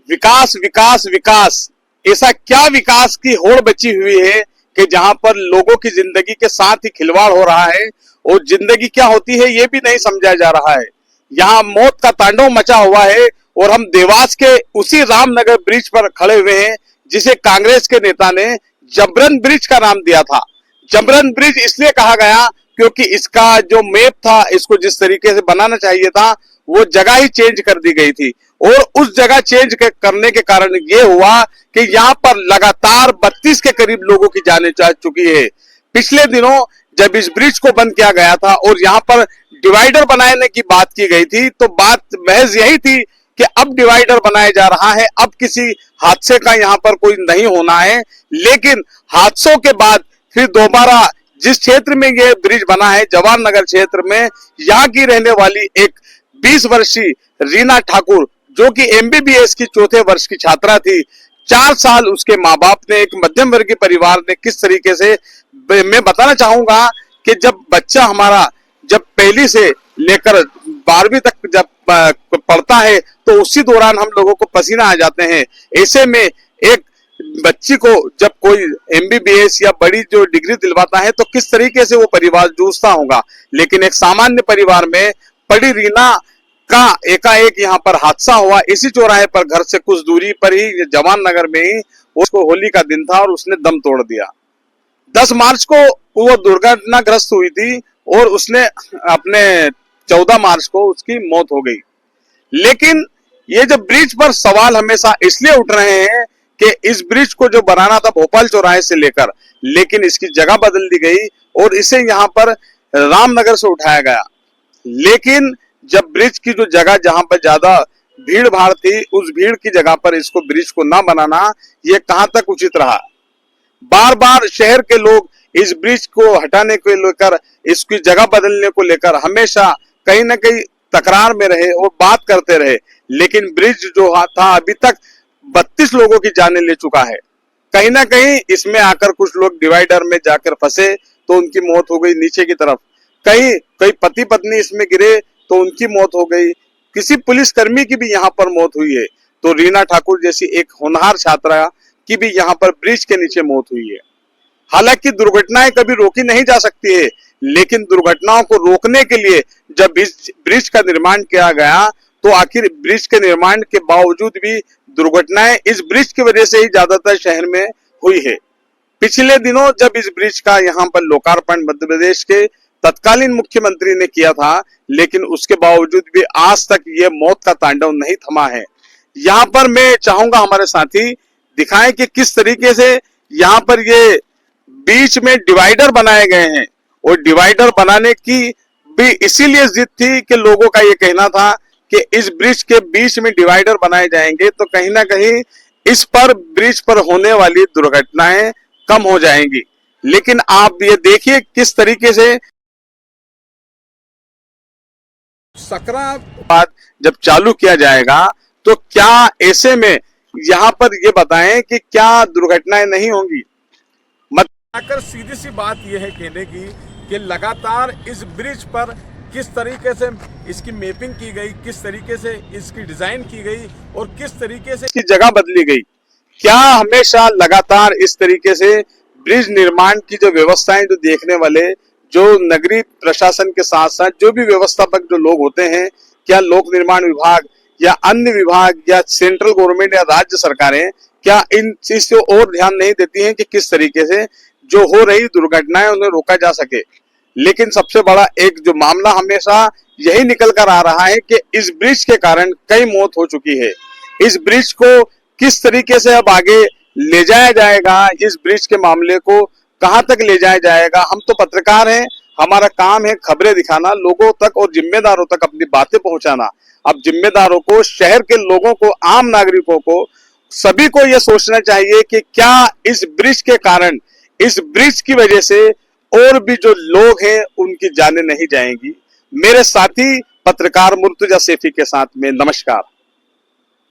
विकास विकास विकास, ऐसा क्या विकास की होड़ बची हुई है कि जहां पर लोगों की जिंदगी के साथ ही खिलवाड़ हो रहा है और जिंदगी क्या होती है ये भी नहीं समझा जा रहा है। यहाँ मौत का तांडव मचा हुआ है और हम देवास के उसी रामनगर ब्रिज पर खड़े हुए हैं जिसे कांग्रेस के नेता ने जबरन ब्रिज का नाम दिया था। जबरन ब्रिज इसलिए कहा गया क्योंकि इसका जो मैप था, इसको जिस तरीके से बनाना चाहिए था वो जगह ही चेंज कर दी गई थी और उस जगह चेंज करने के कारण ये हुआ कि यहाँ पर लगातार 32 के करीब लोगों की जानें जा चुकी है। पिछले दिनों जब इस ब्रिज को बंद किया गया था और यहाँ पर डिवाइडर बनाने की बात की गई थी तो बात महज यही थी कि अब डिवाइडर बनाया जा रहा है, अब किसी हादसे का यहाँ पर कोई नहीं होना है। लेकिन हादसों के बाद फिर दोबारा जिस क्षेत्र में ये ब्रिज बना है, जवाहर नगर क्षेत्र में, यहाँ की रहने वाली एक 20 वर्षीय रीना ठाकुर जो कि एमबीबीएस की चौथे वर्ष की छात्रा थी, 4 साल उसके माँ बाप ने, एक मध्यम वर्गीय परिवार ने किस तरीके से, मैं बताना चाहूंगा कि जब बच्चा हमारा जब पहली से लेकर 12वीं तक जब पढ़ता है तो उसी दौरान हम लोगों को पसीना आ जाते हैं। ऐसे में एक बच्ची को जब कोई एमबीबीएस या बड़ी जो डिग्री दिलवाता है तो किस तरीके से वो परिवार जूझता होगा। लेकिन एक सामान्य परिवार में पड़ी रीना का एकाएक यहाँ पर हादसा हुआ। इसी चौराहे पर घर से कुछ दूरी पर ही जवाहर नगर में ही उसको होली का दिन था और उसने दम तोड़ दिया। 10 मार्च को वो दुर्घटनाग्रस्त हुई थी और उसने अपने 14 मार्च को उसकी मौत हो गई। लेकिन ये जो ब्रिज पर सवाल हमेशा इसलिए उठ रहे हैं कि इस ब्रिज को जो बनाना था भोपाल चौराहे से लेकर, लेकिन इसकी जगह बदल दी गई और इसे यहाँ पर रामनगर से उठाया गया। लेकिन जब ब्रिज की जो जगह जहां पर ज्यादा भीड़ भाड़ थी उस भीड़ की जगह पर इसको ब्रिज को ना बनाना ये कहां तक उचित रहा। बार बार शहर के लोग इस ब्रिज को हटाने को लेकर, इसकी जगह बदलने को लेकर हमेशा कहीं ना कहीं तकरार में रहे और बात करते रहे। लेकिन ब्रिज जो था अभी तक 32 लोगों की जानें ले चुका है। कहीं ना कहीं इसमें आकर कुछ लोग डिवाइडर में जाकर फंसे तो उनकी मौत हो गई नीचे की तरफ, कई पति पत्नी इसमें गिरे तो उनकी मौत हो गई, किसी पुलिसकर्मी की भी यहाँ पर मौत हुई है। तो रीना ठाकुर जैसी एक होनहार छात्रा की भी यहाँ पर ब्रिज के नीचे मौत हुई है। हालांकि दुर्घटनाएं कभी रोकी नहीं जा सकती है, लेकिन दुर्घटनाओं को रोकने के लिए जब इस ब्रिज का निर्माण किया गया तो आखिर ब्रिज के निर्माण के बावजूद भी दुर्घटनाएं इस ब्रिज की वजह से ही ज्यादातर शहर में हुई है। पिछले दिनों जब इस ब्रिज का यहाँ पर लोकार्पण मध्य प्रदेश के तत्कालीन मुख्यमंत्री ने किया था, लेकिन उसके बावजूद भी आज तक ये मौत का तांडव नहीं थमा है। यहाँ पर मैं चाहूंगा हमारे साथी दिखाएं कि किस तरीके से यहाँ पर ये बीच में डिवाइडर बनाए गए हैं और डिवाइडर बनाने की भी इसीलिए जिद थी कि लोगों का ये कहना था कि इस ब्रिज के बीच में डिवाइडर बनाए जाएंगे तो कहीं ना कहीं इस पर ब्रिज पर होने वाली दुर्घटनाएं कम हो जाएंगी। लेकिन आप ये देखिए किस तरीके से सकरा बाद जब चालू किया जाएगा तो क्या ऐसे में यहाँ पर ये बताएं कि क्या दुर्घटनाएं नहीं होंगी। आकर सीधी सी बात यह है कहने की कि लगातार इस ब्रिज पर किस तरीके से इसकी मैपिंग की गई, किस तरीके से इसकी डिजाइन की गई और किस तरीके से इसकी जगह बदली गई। क्या हमेशा लगातार इस तरीके से ब्रिज निर्माण की जो व्यवस्थाएं जो देखने वाले जो नगरीय प्रशासन के साथ साथ जो भी व्यवस्थापक जो लोग होते हैं, क्या लोक निर्माण विभाग या अन्य विभाग या सेंट्रल गवर्नमेंट या राज्य सरकारें क्या इन चीज को और ध्यान नहीं देती हैं कि किस तरीके से जो हो रही दुर्घटनाएं उन्हें रोका जा सके। लेकिन सबसे बड़ा एक जो मामला हमेशा यही निकल कर आ रहा है कि इस ब्रिज के कारण कई मौत हो चुकी है। इस ब्रिज को किस तरीके से अब आगे ले जाया जाएगा, इस ब्रिज के मामले को कहां तक ले जाया जाएगा। हम तो पत्रकार हैं, हमारा काम है खबरें दिखाना लोगों तक और जिम्मेदारों तक अपनी बातें पहुंचाना। अब जिम्मेदारों को, शहर के लोगों को, आम नागरिकों को, सभी को यह सोचना चाहिए कि क्या इस ब्रिज के कारण, इस ब्रिज की वजह से और भी जो लोग हैं उनकी जानें नहीं जाएंगी। मेरे साथी पत्रकार मुर्तजा सैफी के साथ में नमस्कार।